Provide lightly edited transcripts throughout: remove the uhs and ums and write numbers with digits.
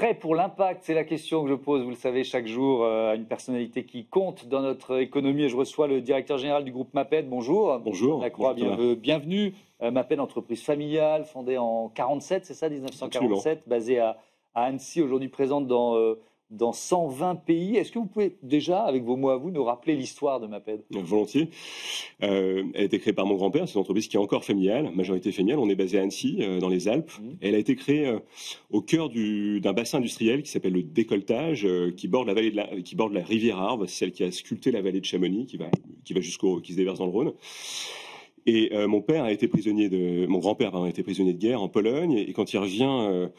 Prêt pour l'impact, c'est la question que je pose, vous le savez, chaque jour à une personnalité qui compte dans notre économie. Et je reçois le directeur général du groupe Maped. Bonjour. Bonjour. Lacroix, bienvenue. Maped, entreprise familiale, fondée en 47, c'est ça, 1947, absolument. Basée à Annecy, aujourd'hui présente dans 120 pays. Est-ce que vous pouvez déjà, avec vos mots à vous, nous rappeler l'histoire de Maped? Volontiers. Elle a été créée par mon grand-père. C'est une entreprise qui est encore familiale, majorité familiale. On est basé à Annecy, dans les Alpes. Elle a été créée au cœur d'un bassin industriel qui s'appelle le Décolletage, qui borde la rivière Arve, celle qui a sculpté la vallée de Chamonix, qui se déverse dans le Rhône. Et mon grand-père a été prisonnier de guerre en Pologne. Et quand il revient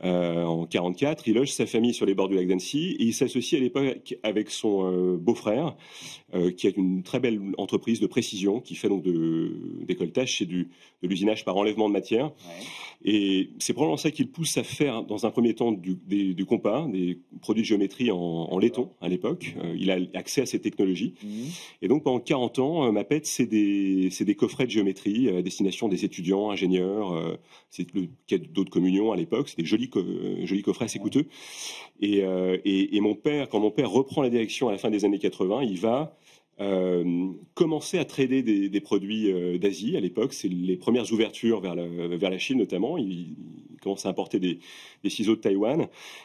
en 44, il loge sa famille sur les bords du lac d'Annecy. Et il s'associe à l'époque avec son beau-frère, qui est une très belle entreprise de précision, qui fait donc de décolletage, c'est de l'usinage par enlèvement de matière. Ouais. Et c'est probablement ça qui le pousse à faire, dans un premier temps, du compas, des produits de géométrie en laiton à l'époque. Il a accès à ces technologies. Et donc pendant 40 ans, Maped, c'est des coffrets de géométrie à destination des étudiants, ingénieurs. C'est le cas d'autres communions à l'époque. C'est des jolis coffrets assez coûteux. Et quand mon père reprend la direction à la fin des années 80, il va commencer à trader des produits d'Asie. À l'époque, c'est les premières ouvertures vers la Chine notamment. Il commence à importer des ciseaux de Taïwan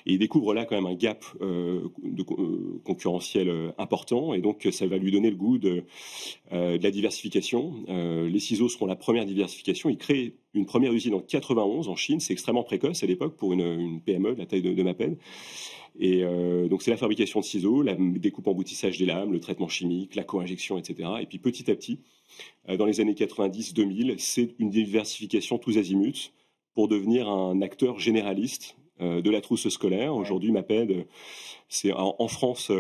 et il découvre là quand même un gap concurrentiel important, et donc ça va lui donner le goût de la diversification. Les ciseaux seront la première diversification. Il crée une première usine en 91 en Chine. C'est extrêmement précoce à l'époque pour une PME de la taille de Maped. Et donc c'est la fabrication de ciseaux, la découpe emboutissage des lames, le traitement chimique, la co-injection, etc. Et puis petit à petit, dans les années 90-2000, c'est une diversification tous azimuts pour devenir un acteur généraliste de la trousse scolaire. Aujourd'hui, Maped, c'est en France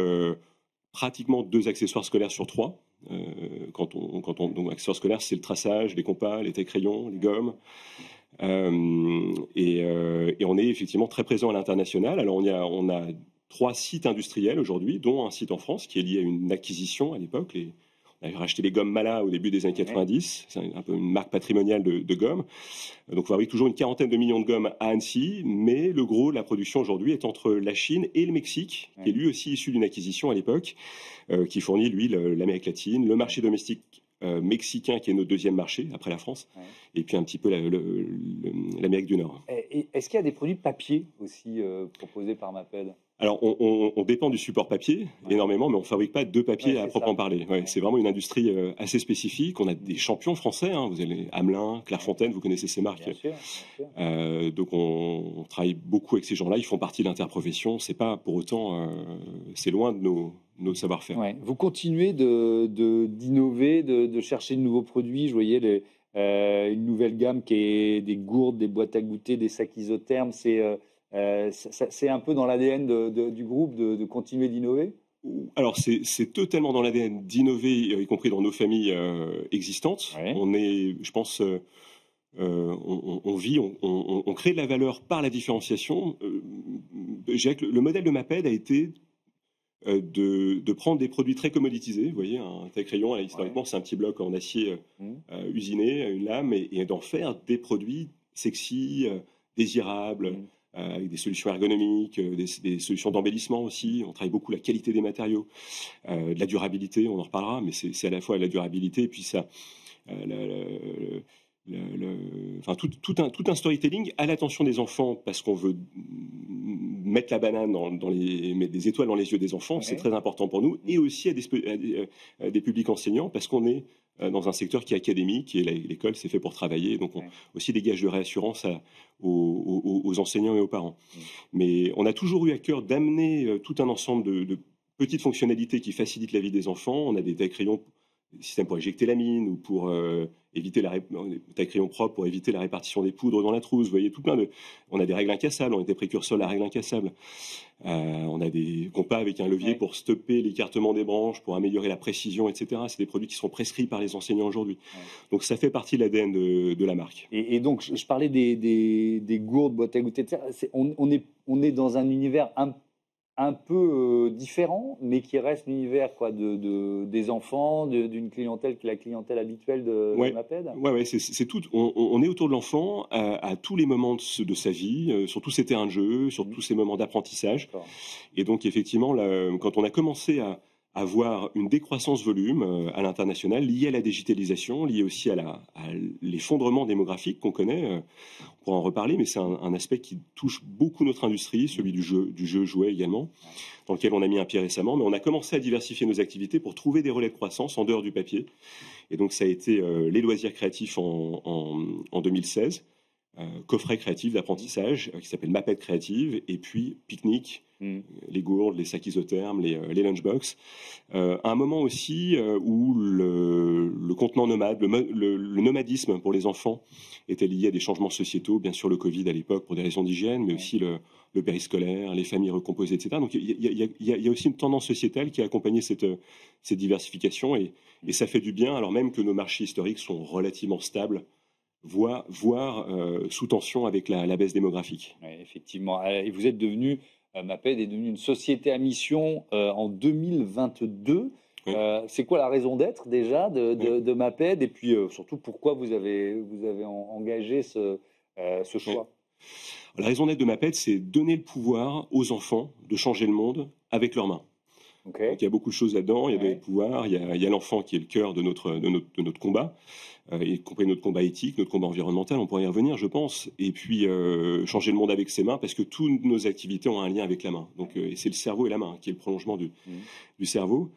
pratiquement 2 accessoires scolaires sur 3. Donc accessoires scolaires, c'est le traçage, les compas, les tailles-crayons, les gommes. Et on est effectivement très présent à l'international. Alors on a 3 sites industriels aujourd'hui, dont un site en France qui est lié à une acquisition à l'époque. On avait racheté les gommes Mala au début des années 90. C'est un peu une marque patrimoniale de gommes. Donc on fabrique toujours une 40aine de millions de gommes à Annecy, mais le gros de la production aujourd'hui est entre la Chine et le Mexique, qui est lui aussi issu d'une acquisition à l'époque, qui fournit lui l'Amérique latine, le marché domestique mexicain qui est notre deuxième marché après la France, et puis un petit peu l'Amérique du Nord. Est-ce qu'il y a des produits papier aussi proposés par Maped? Alors, on dépend du support papier énormément, mais on ne fabrique pas de papier à proprement parler. C'est vraiment une industrie assez spécifique. On a des champions français. Vous avez Hamelin, Clairefontaine, vous connaissez ces marques. Bien sûr. Donc, on travaille beaucoup avec ces gens-là. Ils font partie de l'interprofession. C'est pas pour autant, c'est loin de nos savoir-faire. Ouais. Vous continuez d'innover, de chercher de nouveaux produits. Je voyais une nouvelle gamme qui est des gourdes, des boîtes à goûter, des sacs isothermes. C'est un peu dans l'ADN du groupe de continuer d'innover? Alors, c'est totalement dans l'ADN d'innover, y compris dans nos familles existantes. Ouais. On est, je pense, on crée de la valeur par la différenciation. Je dirais que le modèle de Maped a été de prendre des produits très commoditisés. Vous voyez, un taille-crayon, historiquement, c'est un petit bloc en acier usiné, une lame, et d'en faire des produits sexy, désirables, avec des solutions ergonomiques, des solutions d'embellissement aussi. On travaille beaucoup la qualité des matériaux, de la durabilité, on en reparlera, mais c'est à la fois la durabilité et puis ça, tout un storytelling à l'attention des enfants, parce qu'on veut mettre la banane mettre des étoiles dans les yeux des enfants, c'est très important pour nous, et aussi à des publics enseignants, parce qu'on est dans un secteur qui est académique, et l'école c'est fait pour travailler, donc aussi des gages de réassurance aux enseignants et aux parents. Mais on a toujours eu à cœur d'amener tout un ensemble de petites fonctionnalités qui facilitent la vie des enfants. On a des tailles-crayons, des systèmes pour éjecter la mine, ou pour éviter taille-crayon propre pour éviter la répartition des poudres dans la trousse. Vous voyez, on a des règles incassables, on était précurseurs de la règle incassable. On a des compas avec un levier pour stopper l'écartement des branches, pour améliorer la précision, etc. C'est des produits qui sont prescrits par les enseignants aujourd'hui. Donc ça fait partie de l'ADN de la marque. Et donc je parlais des gourdes, boîtes à goûter, etc. On est dans un univers un peu différent, mais qui reste l'univers des enfants, d'une clientèle qui est la clientèle habituelle de Maped. Ouais, c'est tout. On est autour de l'enfant à tous les moments de sa vie, sur tous ses terrains de jeu, sur tous ses moments d'apprentissage. Et donc, effectivement, quand on a commencé à avoir une décroissance volume à l'international liée à la digitalisation, liée aussi à l'effondrement démographique qu'on connaît. On pourra en reparler, mais c'est un aspect qui touche beaucoup notre industrie, celui du jeu jouet également, dans lequel on a mis un pied récemment. Mais on a commencé à diversifier nos activités pour trouver des relais de croissance en dehors du papier. Et donc ça a été les loisirs créatifs en 2016, coffret créatif d'apprentissage qui s'appelle Maped Créative, et puis pique-nique, les gourdes, les sacs isothermes, les lunchbox. À un moment aussi où le contenant nomade, le nomadisme pour les enfants était lié à des changements sociétaux, bien sûr le Covid à l'époque pour des raisons d'hygiène, mais aussi le périscolaire, les familles recomposées, etc. Donc il y a aussi une tendance sociétale qui a accompagné cette diversification, et ça fait du bien, alors même que nos marchés historiques sont relativement stables, voire sous tension avec la baisse démographique. Oui, effectivement. Et vous êtes devenu, Maped est devenu une société à mission en 2022. Oui. C'est quoi la raison d'être déjà de Maped, et puis surtout pourquoi vous avez engagé ce choix? La raison d'être de Maped, c'est donner le pouvoir aux enfants de changer le monde avec leurs mains. Okay. Donc, il y a beaucoup de choses là-dedans, il y a des pouvoirs, il y a l'enfant qui est le cœur de notre combat, y compris notre combat éthique, notre combat environnemental, on pourrait y revenir, je pense, et puis changer le monde avec ses mains, parce que toutes nos activités ont un lien avec la main. Donc c'est le cerveau et la main qui est le prolongement du cerveau.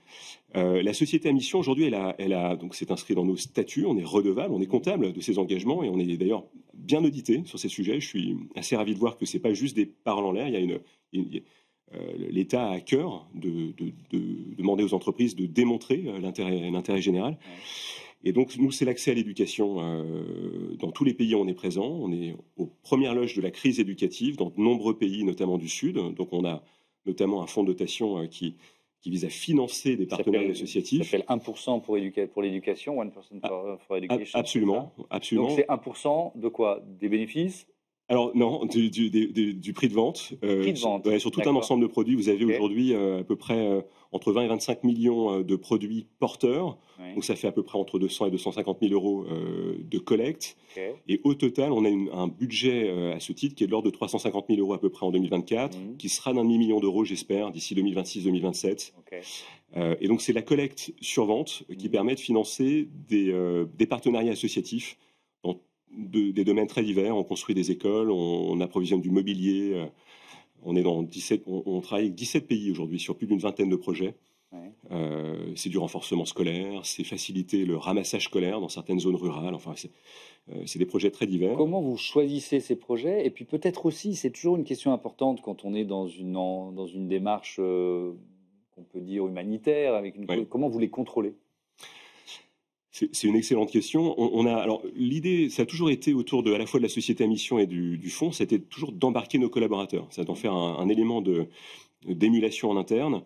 La société à mission, aujourd'hui, donc c'est inscrit dans nos statuts, on est redevable, on est comptable de ces engagements, et on est d'ailleurs bien audité sur ces sujets. Je suis assez ravi de voir que c'est pas juste des paroles en l'air, l'État a à cœur de demander aux entreprises de démontrer l'intérêt général. Et donc, nous, c'est l'accès à l'éducation. Dans tous les pays où on est présent, on est aux premières loges de la crise éducative, dans de nombreux pays, notamment du Sud. Donc, on a notamment un fonds de dotation qui vise à financer des partenariats associatifs. Ça s'appelle 1% pour l'éducation, 1% for Education. Absolument. Donc, c'est 1% de quoi? Des bénéfices? Alors non, du prix de vente. Prix de vente. Sur tout un ensemble de produits, vous avez aujourd'hui à peu près entre 20 et 25 millions de produits porteurs. Oui. Donc ça fait à peu près entre 200 et 250 000 euros de collecte. Et au total, on a un budget à ce titre qui est de l'ordre de 350 000 euros à peu près en 2024, qui sera d'1,5 million d'euros, j'espère, d'ici 2026-2027. Et donc c'est la collecte sur vente qui permet de financer des partenariats associatifs dans des domaines très divers. On construit des écoles, on approvisionne du mobilier. On travaille avec 17 pays aujourd'hui sur plus d'une vingtaine de projets. Ouais. C'est du renforcement scolaire, c'est faciliter le ramassage scolaire dans certaines zones rurales. Enfin, c'est des projets très divers. Comment vous choisissez ces projets? Et puis peut-être aussi, c'est toujours une question importante quand on est dans une démarche qu'on peut dire humanitaire. Comment vous les contrôlez? C'est une excellente question. Alors, l'idée, ça a toujours été autour à la fois de la société à mission et du fonds, c'était toujours d'embarquer nos collaborateurs, c'est d'en faire un élément d'émulation en interne,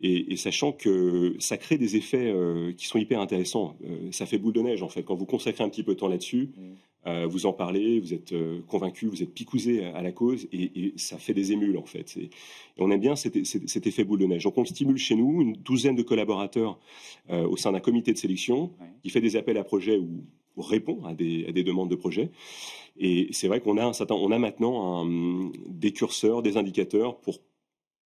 et sachant que ça crée des effets qui sont hyper intéressants. Ça fait boule de neige, en fait. Quand vous consacrez un petit peu de temps là-dessus, vous en parlez, vous êtes convaincu, vous êtes picousé à la cause, et ça fait des émules, en fait. Et on aime bien cet effet boule de neige. Donc on le stimule chez nous, une douzaine de collaborateurs au sein d'un comité de sélection qui fait des appels à projets ou répond à des demandes de projets. Et c'est vrai qu'on a maintenant des curseurs, des indicateurs pour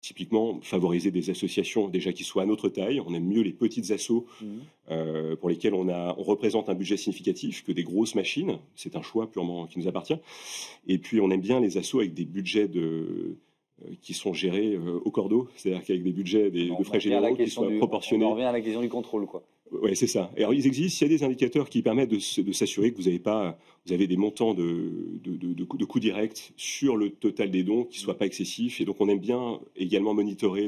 typiquement favoriser des associations déjà qui soient à notre taille. On aime mieux les petites assos pour lesquelles on représente un budget significatif que des grosses machines. C'est un choix purement qui nous appartient. Et puis on aime bien les assos avec des budgets qui sont gérés au cordeau, c'est-à-dire qu'avec des budgets de frais généraux qui soient proportionnés. On revient à la question du contrôle, quoi. Oui, c'est ça. Alors, il y a des indicateurs qui permettent de s'assurer que vous avez des montants de coûts directs sur le total des dons qui ne soient pas excessifs. Et donc, on aime bien également monitorer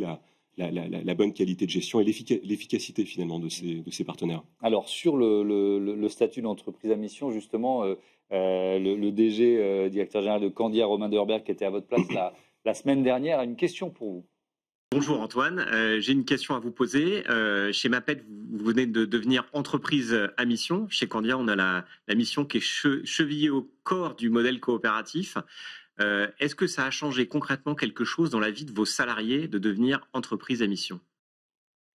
la bonne qualité de gestion et l'efficacité, finalement, de ces partenaires. Alors, sur le statut d'entreprise à mission, justement, le DG, directeur général de Candia, Romain Deherberg, qui était à votre place la semaine dernière, a une question pour vous. Bonjour Antoine, j'ai une question à vous poser. Chez Maped, vous venez de devenir entreprise à mission. Chez Candia, on a la mission qui est chevillée au corps du modèle coopératif. Est-ce que ça a changé concrètement quelque chose dans la vie de vos salariés de devenir entreprise à mission?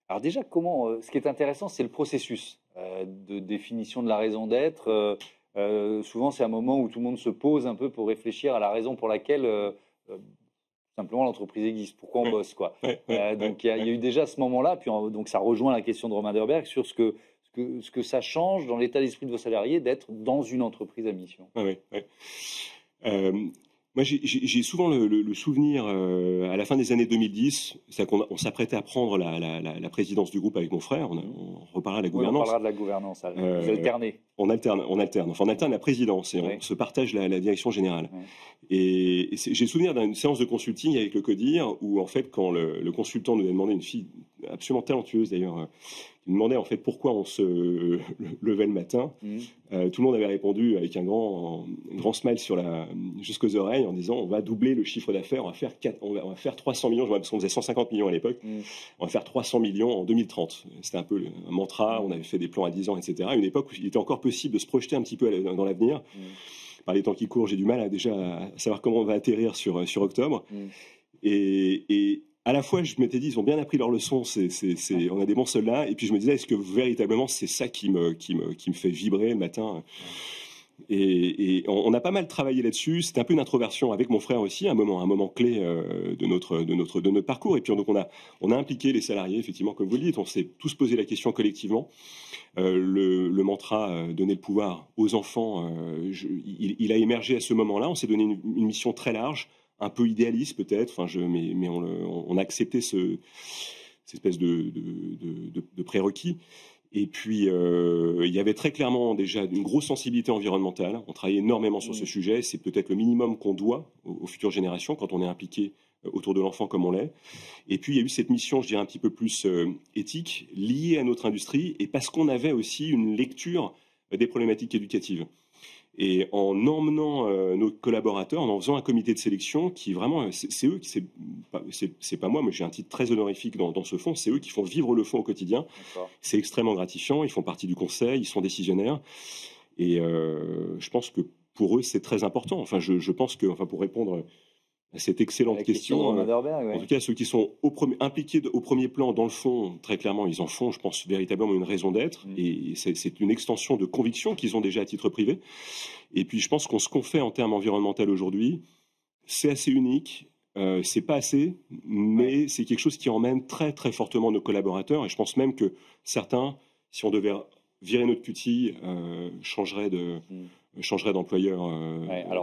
Alors déjà, ce qui est intéressant, c'est le processus de définition de la raison d'être. Souvent, c'est un moment où tout le monde se pose un peu pour réfléchir à la raison pour laquelle simplement l'entreprise existe, pourquoi on bosse, quoi. Donc il y a eu déjà ce moment-là, puis donc ça rejoint la question de Romain Derberg sur ce que ça change dans l'état d'esprit de vos salariés d'être dans une entreprise à mission. Moi, j'ai souvent le souvenir, à la fin des années 2010, on s'apprêtait à prendre la présidence du groupe avec mon frère, on reparlera de la gouvernance. Oui, on parlera de la gouvernance, vous alternez. On alterne, enfin on alterne la présidence et on se partage la direction générale. Et j'ai souvenir d'une séance de consulting avec le CODIR où, en fait, quand le consultant nous a demandé, une fille absolument talentueuse d'ailleurs, il me demandait en fait pourquoi on se levait le matin. Tout le monde avait répondu avec un grand smile jusqu'aux oreilles en disant on va doubler le chiffre d'affaires, on va faire 300 millions, parce qu'on faisait 150 millions à l'époque, on va faire 300 millions en 2030. C'était un peu un mantra, on avait fait des plans à 10 ans, etc. À une époque où il était encore possible de se projeter un petit peu dans l'avenir. Par les temps qui courent, j'ai du mal à savoir comment on va atterrir sur octobre. Et à la fois, je m'étais dit, ils ont bien appris leur leçon, on a des bons soldats. Et puis je me disais, est-ce que véritablement c'est ça qui me fait vibrer le matin? Et on a pas mal travaillé là-dessus. C'était un peu une introversion avec mon frère aussi, un moment clé de notre parcours. Et puis donc on a impliqué les salariés, effectivement, comme vous le dites. On s'est tous posé la question collectivement. Le mantra donner le pouvoir aux enfants, il a émergé à ce moment-là. On s'est donné une mission très large, un peu idéaliste peut-être, mais on a accepté cette espèce de prérequis. Et puis, il y avait très clairement déjà une grosse sensibilité environnementale. On travaillait énormément sur ce sujet. C'est peut-être le minimum qu'on doit aux futures générations quand on est impliqué autour de l'enfant comme on l'est. Et puis, il y a eu cette mission, je dirais, un petit peu plus éthique, liée à notre industrie, et parce qu'on avait aussi une lecture des problématiques éducatives. Et en emmenant nos collaborateurs, en faisant un comité de sélection qui vraiment, c'est eux, c'est pas moi, mais j'ai un titre très honorifique dans ce fonds, c'est eux qui font vivre le fonds au quotidien. C'est extrêmement gratifiant, ils font partie du conseil, ils sont décisionnaires. Et je pense que pour eux, c'est très important. Enfin, je pense que, pour répondre à cette excellente question, en tout cas, ceux qui sont impliqués au premier plan dans le fond, très clairement, ils en font, je pense, véritablement une raison d'être. Et c'est une extension de conviction qu'ils ont déjà à titre privé. Et puis, je pense ce qu'on fait en termes environnementaux aujourd'hui, c'est assez unique. C'est pas assez, mais c'est quelque chose qui emmène très, très fortement nos collaborateurs. Et je pense même que certains, si on devait virer notre cutie, changeraient d'employeur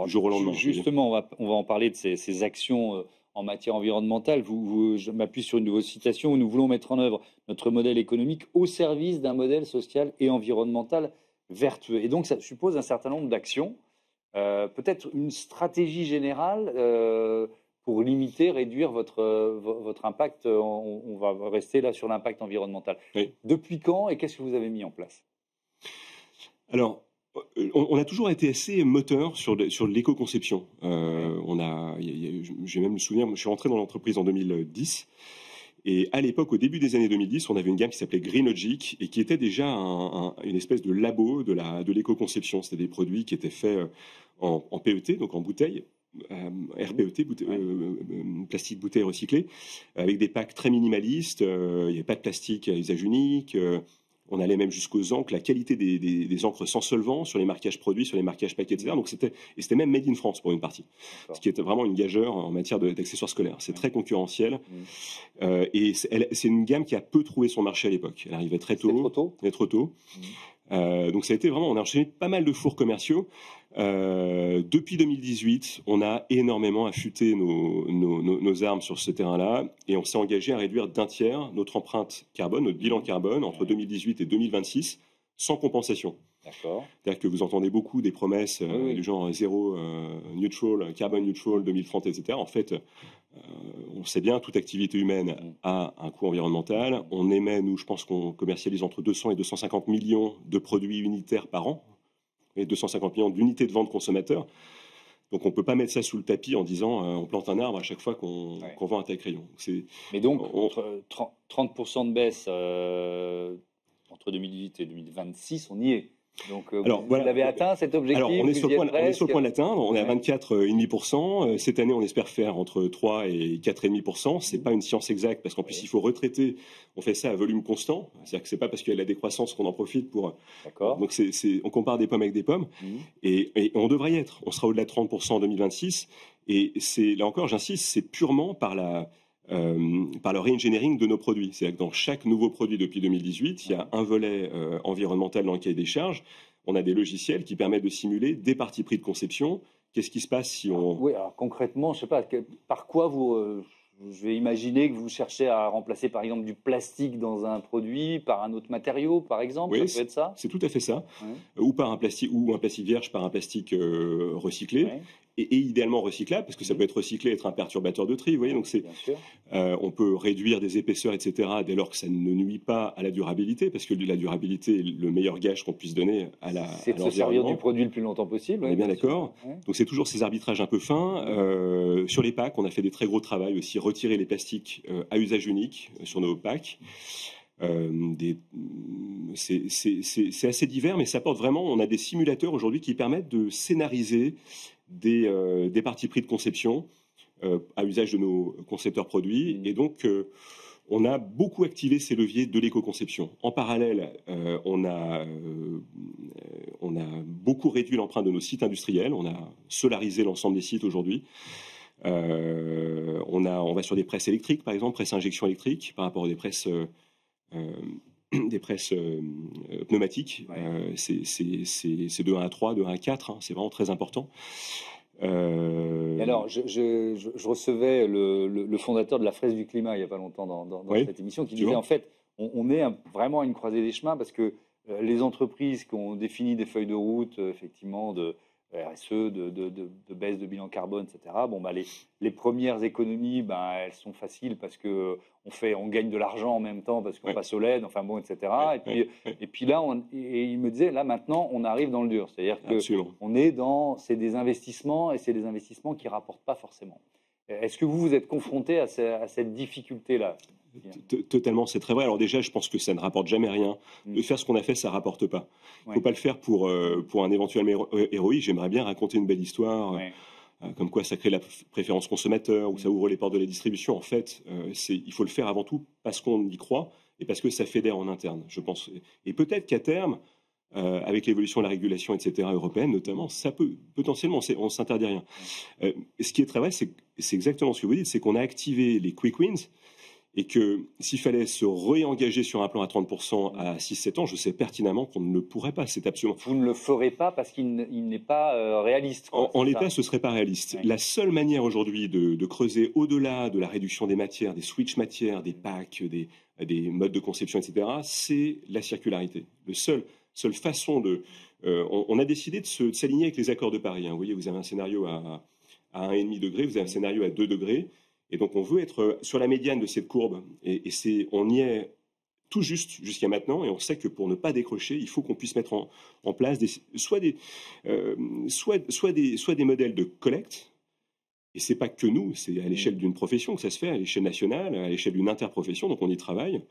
du jour au lendemain. Justement, on va en parler de ces actions en matière environnementale. Je m'appuie sur une de vos citations où nous voulons mettre en œuvre notre modèle économique au service d'un modèle social et environnemental vertueux. Et donc, ça suppose un certain nombre d'actions, peut-être une stratégie générale pour limiter, réduire votre impact. On va rester là sur l'impact environnemental. Oui. Depuis quand et qu'est-ce que vous avez mis en place? Alors, on a toujours été assez moteur sur l'éco-conception. J'ai même le souvenir, je suis rentré dans l'entreprise en 2010. Et à l'époque, au début des années 2010, on avait une gamme qui s'appelait Green Logic et qui était déjà une espèce de labo de l'éco-conception. C'était des produits qui étaient faits en PET, donc en bouteille, RPET, plastique bouteille recyclé, avec des packs très minimalistes. Il n'y avait pas de plastique à usage unique. On allait même jusqu'aux encres, la qualité des encres sans solvant sur les marquages produits, sur les marquages paquets, etc. Donc c'était même made in France pour une partie, ce qui était vraiment une gageure en matière d'accessoires scolaires. C'est très concurrentiel et c'est une gamme qui a peu trouvé son marché à l'époque. Elle arrivait très tôt. Trop tôt. Donc ça a été vraiment, on a enchaîné pas mal de fours commerciaux. Depuis 2018, on a énormément affûté nos armes sur ce terrain-là et on s'est engagé à réduire d'un tiers notre empreinte carbone, notre bilan carbone entre 2018 et 2026 sans compensation. D'accord. C'est-à-dire que vous entendez beaucoup des promesses du genre zéro neutral, carbon neutral 2030, etc. En fait, on sait bien, toute activité humaine a un coût environnemental. On émet, nous, je pense qu'on commercialise entre 200 et 250 millions de produits unitaires par an et 250 millions d'unités de vente consommateurs. Donc on ne peut pas mettre ça sous le tapis en disant on plante un arbre à chaque fois qu'on vend un taille-crayon. Mais donc, 30% de baisse entre 2018 et 2026, on y est. Donc, vous l'avez atteint, cet objectif? Alors, on est sur le point de l'atteindre. On est à 24,5%. Cette année, on espère faire entre 3 et 4,5%. C'est pas une science exacte parce qu'en plus, il faut retraiter. On fait ça à volume constant. C'est-à-dire que c'est pas parce qu'il y a de la décroissance qu'on en profite pour. D'accord. Donc, on compare des pommes avec des pommes. Et on devrait y être. On sera au-delà de 30% en 2026. Et là encore, j'insiste, c'est purement par le re-engineering de nos produits. C'est-à-dire que dans chaque nouveau produit depuis 2018, il y a un volet environnemental dans le cahier des charges. On a des logiciels qui permettent de simuler des parties pris de conception. Qu'est-ce qui se passe si on... Oui, alors concrètement, je ne sais pas, par quoi je vais imaginer que vous cherchez à remplacer par exemple du plastique dans un produit par un autre matériau, par exemple. Oui, ça peut être ça. C'est tout à fait ça. Ou par un plastique, ou un plastique vierge par un plastique recyclé. Et idéalement recyclable, parce que ça peut être recyclé, être un perturbateur de tri. Vous voyez, donc on peut réduire des épaisseurs, etc., dès lors que ça ne nuit pas à la durabilité, parce que la durabilité est le meilleur gage qu'on puisse donner à l'environnement. C'est de se servir du produit le plus longtemps possible. On est bien d'accord. Donc c'est toujours ces arbitrages un peu fins. Sur les packs, on a fait des très gros travaux aussi, retirer les plastiques à usage unique sur nos packs. C'est assez divers, mais ça porte vraiment. On a des simulateurs aujourd'hui qui permettent de scénariser des parties pris de conception à usage de nos concepteurs produits. Et donc, on a beaucoup activé ces leviers de l'éco-conception. En parallèle, on a beaucoup réduit l'empreinte de nos sites industriels. On a solarisé l'ensemble des sites aujourd'hui. On va sur des presses électriques, par exemple, presses injection électrique, par rapport à des presses pneumatiques. C'est de 1 à 3, de 1 à 4, hein, c'est vraiment très important. Alors, je recevais le fondateur de la Fraise du Climat il n'y a pas longtemps dans cette émission qui disait en fait, on est vraiment à une croisée des chemins parce que les entreprises qui ont défini des feuilles de route, effectivement, de RSE, de baisse de bilan carbone, etc. Bon, les premières économies, elles sont faciles parce que on gagne de l'argent en même temps parce qu'on passe au LED, enfin bon, etc. Et puis là, il me disait, là maintenant, on arrive dans le dur. C'est-à-dire que c'est des investissements et c'est des investissements qui rapportent pas forcément. Est-ce que vous êtes confronté à cette difficulté-là? Totalement, c'est très vrai. Alors déjà, je pense que ça ne rapporte jamais rien. De faire ce qu'on a fait, ça ne rapporte pas. Il ne faut pas le faire pour un éventuel héroïque. J'aimerais bien raconter une belle histoire, comme quoi ça crée la préférence consommateur ou ça ouvre les portes de la distribution. En fait, il faut le faire avant tout parce qu'on y croit et parce que ça fédère en interne, je pense. Et peut-être qu'à terme, avec l'évolution de la régulation, etc., européenne notamment, ça peut potentiellement, on ne s'interdit rien. Ce qui est très vrai, c'est exactement ce que vous dites, c'est qu'on a activé les quick wins. Et que s'il fallait se réengager sur un plan à 30% à 6-7 ans, je sais pertinemment qu'on ne le pourrait pas. C'est absolument... Vous ne le ferez pas parce qu'il n'est pas réaliste. En l'état, ce ne serait pas réaliste. La seule manière aujourd'hui de creuser au-delà de la réduction des matières, des switch matières, des packs, des modes de conception, etc., c'est la circularité. Seule façon de... on a décidé de s'aligner avec les accords de Paris. Hein. Vous voyez, vous avez un scénario à 1,5 degré, vous avez un scénario à 2 degrés. Et donc, on veut être sur la médiane de cette courbe. Et on y est tout juste jusqu'à maintenant. Et on sait que pour ne pas décrocher, il faut qu'on puisse mettre en place soit des modèles de collecte. Et ce n'est pas que nous, c'est à l'échelle d'une profession que ça se fait, à l'échelle nationale, à l'échelle d'une interprofession, donc on y travaille.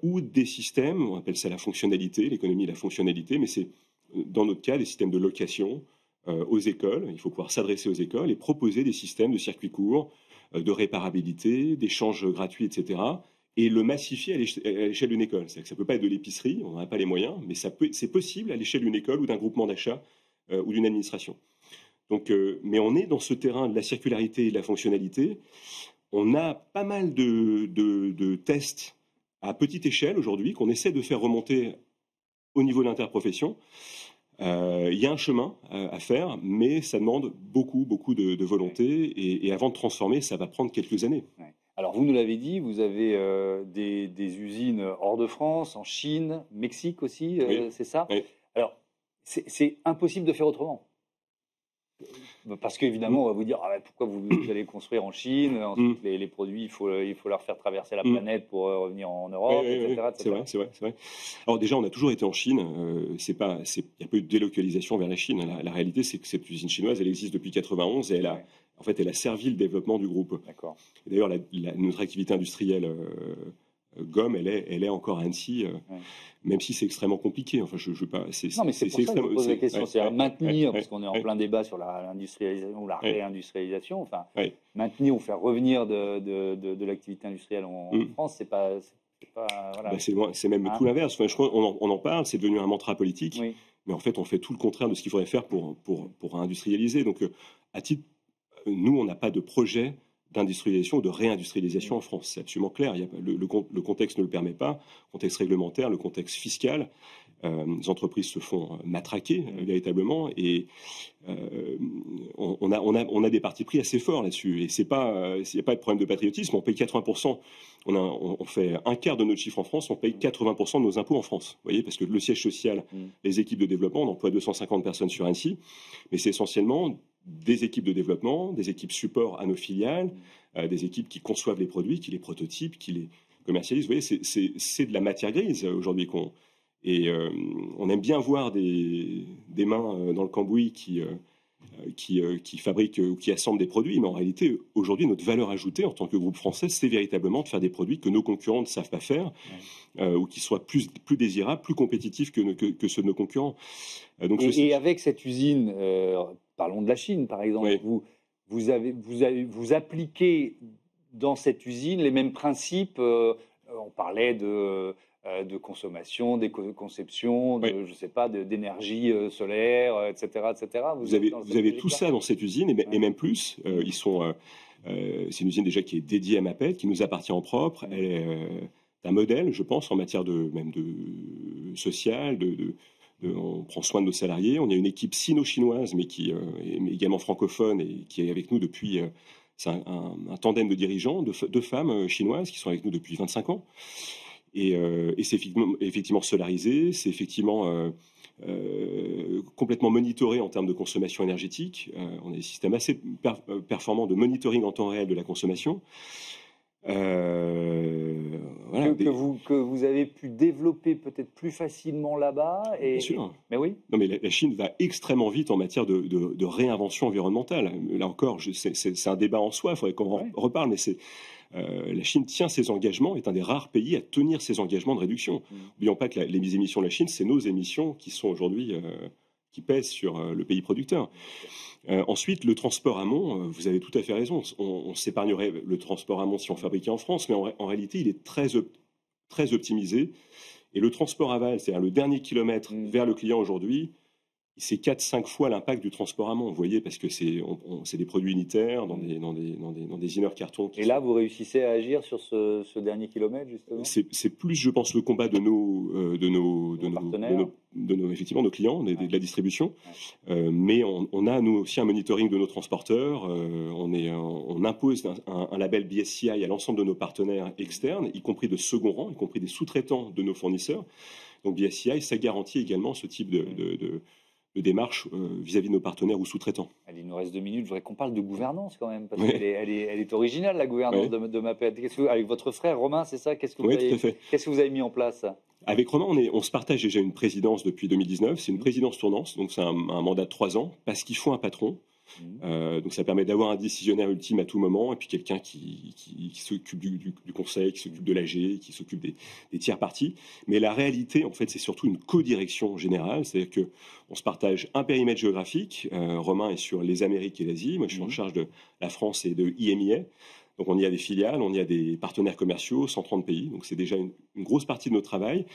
Ou des systèmes, on appelle ça la fonctionnalité, l'économie de la fonctionnalité, mais c'est dans notre cas des systèmes de location aux écoles. Il faut pouvoir s'adresser aux écoles et proposer des systèmes de circuits courts, de réparabilité, d'échanges gratuits, etc. Et le massifier à l'échelle d'une école. C'est-à-dire que ça ne peut pas être de l'épicerie, on n'a pas les moyens, mais c'est possible à l'échelle d'une école ou d'un groupement d'achat ou d'une administration. Donc, mais on est dans ce terrain de la circularité et de la fonctionnalité. On a pas mal de tests à petite échelle aujourd'hui qu'on essaie de faire remonter au niveau de l'interprofession. Il y a un chemin à faire, mais ça demande beaucoup de volonté. Et avant de transformer, ça va prendre quelques années. Ouais. Alors, vous nous l'avez dit, vous avez des usines hors de France, en Chine, Mexique aussi, c'est ça? Oui. Alors, c'est impossible de faire autrement. Parce qu'évidemment, on va vous dire pourquoi vous allez construire en Chine. Ensuite, les produits, il faut leur faire traverser la planète pour revenir en Europe, etc. C'est vrai. Alors déjà, on a toujours été en Chine. Il n'y a pas eu de délocalisation vers la Chine. La réalité, c'est que cette usine chinoise, elle existe depuis 91 et elle a servi le développement du groupe. D'accord. D'ailleurs, notre activité industrielle gomme, elle est encore à Annecy, même si c'est extrêmement compliqué. Enfin, je pas. Non, mais c'est pour ça que je vous pose la question. C'est maintenir, parce qu'on est en plein débat sur l'industrialisation ou la réindustrialisation. Enfin, maintenir ou faire revenir de l'activité industrielle en France, c'est pas voilà. C'est même tout l'inverse. Enfin, je crois on en parle. C'est devenu un mantra politique, mais en fait, on fait tout le contraire de ce qu'il faudrait faire pour industrialiser. Donc, à titre, nous, on n'a pas de projet d'industrialisation ou de réindustrialisation en France. C'est absolument clair. Le contexte ne le permet pas. Le contexte réglementaire, le contexte fiscal. Les entreprises se font matraquer véritablement et on a des partis pris assez forts là-dessus. Et il n'y a pas de problème de patriotisme. On paye 80%. On fait un quart de notre chiffre en France. On paye 80% de nos impôts en France. Vous voyez, parce que le siège social, les équipes de développement, on emploie 250 personnes sur Annecy, mais c'est essentiellement des équipes de développement, des équipes support à nos filiales, des équipes qui conçoivent les produits, qui les prototypent, qui les commercialisent. Vous voyez, c'est de la matière grise aujourd'hui on aime bien voir des mains dans le cambouis qui fabriquent ou qui assemblent des produits, mais en réalité, aujourd'hui, notre valeur ajoutée en tant que groupe français, c'est véritablement de faire des produits que nos concurrents ne savent pas faire, ou qui soient plus désirables, plus compétitifs que ceux de nos concurrents. Et avec cette usine, parlons de la Chine par exemple, vous appliquez dans cette usine les mêmes principes, on parlait de consommation, d'éco-conception, je sais pas, d'énergie solaire, etc., etc. Vous avez tout ça dans cette usine et même plus. C'est une usine déjà qui est dédiée à Maped, qui nous appartient en propre. Elle est un modèle, je pense, en matière de social, on prend soin de nos salariés. On a une équipe sino-chinoise, mais également francophone et qui est avec nous depuis. C'est un tandem de dirigeants, deux femmes chinoises qui sont avec nous depuis 25 ans. Et c'est effectivement solarisé, c'est effectivement complètement monitoré en termes de consommation énergétique. On a des systèmes assez performants de monitoring en temps réel de la consommation. Que vous avez pu développer peut-être plus facilement là-bas. Bien sûr. Mais oui. Non, mais la Chine va extrêmement vite en matière de réinvention environnementale. Là encore, c'est un débat en soi, il faudrait qu'on en reparle, mais la Chine tient ses engagements, est un des rares pays à tenir ses engagements de réduction. N'oublions pas que les émissions de la Chine, c'est nos émissions qui sont aujourd'hui qui pèsent sur le pays producteur. Ensuite, le transport amont, vous avez tout à fait raison. On s'épargnerait le transport amont si on fabriquait en France, mais en réalité, il est très optimisé. Et le transport aval, c'est-à-dire le dernier kilomètre vers le client aujourd'hui, c'est 4-5 fois l'impact du transport amont, vous voyez, parce que c'est des produits unitaires dans des inner cartons. Et là, vous réussissez à agir sur ce dernier kilomètre, justement. C'est plus, je pense, le combat de nos partenaires, effectivement, nos clients, de la distribution. Mais on a, nous aussi, un monitoring de nos transporteurs. On impose un label BSCI à l'ensemble de nos partenaires externes, y compris de second rang, y compris des sous-traitants de nos fournisseurs. Donc BSCI, ça garantit également ce type de démarche vis-à-vis de nos partenaires ou sous-traitants. Il nous reste 2 minutes. Je voudrais qu'on parle de gouvernance quand même, parce qu'elle est originale, la gouvernance de Maped. Avec votre frère Romain, c'est ça? Qu'est-ce que vous avez mis en place? Avec Romain, on se partage déjà une présidence depuis 2019. C'est une présidence tournante, donc c'est un mandat de 3 ans, parce qu'il faut un patron. Donc ça permet d'avoir un décisionnaire ultime à tout moment et puis quelqu'un qui s'occupe du conseil, qui s'occupe de l'AG, qui s'occupe des tiers parties. Mais la réalité, en fait, c'est surtout une co-direction générale, c'est-à-dire que on se partage un périmètre géographique. Romain est sur les Amériques et l'Asie, moi je suis en charge de la France et de IMIA. Donc on y a des filiales, on y a des partenaires commerciaux, 130 pays. Donc c'est déjà une grosse partie de notre travail.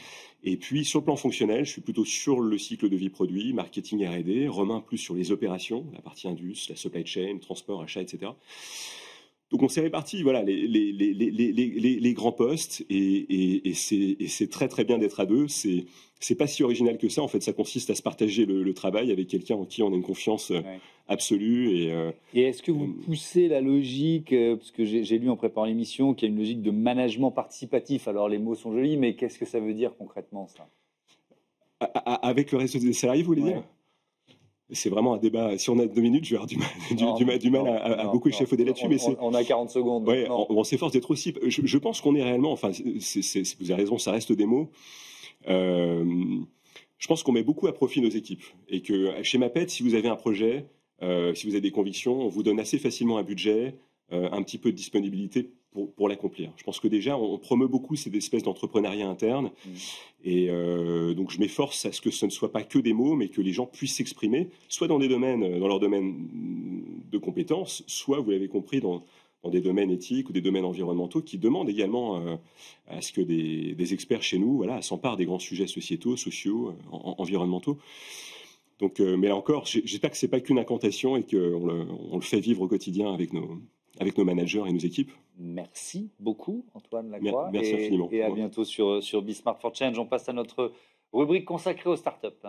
Et puis sur le plan fonctionnel, je suis plutôt sur le cycle de vie produit, marketing R&D. Romain plus sur les opérations, la partie indus, la supply chain, transport, achat, etc. Donc on s'est répartis, voilà, les grands postes et c'est très très bien d'être à deux. C'est pas si original que ça. En fait, ça consiste à se partager le travail avec quelqu'un en qui on a une confiance absolue. Et est-ce que vous poussez la logique, parce que j'ai lu en préparant l'émission qu'il y a une logique de management participatif. Alors les mots sont jolis, mais qu'est-ce que ça veut dire concrètement ça? Avec le reste des salariés, vous voulez dire? C'est vraiment un débat. Si on a 2 minutes, je vais avoir du mal à beaucoup échafauder là-dessus. Mais on a 40 secondes. Ouais, on s'efforce d'être aussi. Je pense qu'on est réellement. Enfin, vous avez raison, ça reste des mots. Je pense qu'on met beaucoup à profit nos équipes et que chez Maped, si vous avez un projet, si vous avez des convictions, on vous donne assez facilement un budget, un petit peu de disponibilité pour l'accomplir. Je pense que déjà, on promeut beaucoup cette espèce d'entrepreneuriat interne. Et donc, je m'efforce à ce que ce ne soit pas que des mots, mais que les gens puissent s'exprimer, soit dans leur domaine de compétences, soit, vous l'avez compris, dans des domaines éthiques ou des domaines environnementaux qui demandent également à ce que des experts chez nous s'emparent des grands sujets sociétaux, sociaux, environnementaux. Donc, mais là encore, j'espère que ce n'est pas qu'une incantation et qu'on le fait vivre au quotidien avec nos managers et nos équipes. Merci beaucoup, Antoine Lacroix. Merci infiniment. Et à bientôt sur Be Smart for Change. On passe à notre rubrique consacrée aux startups.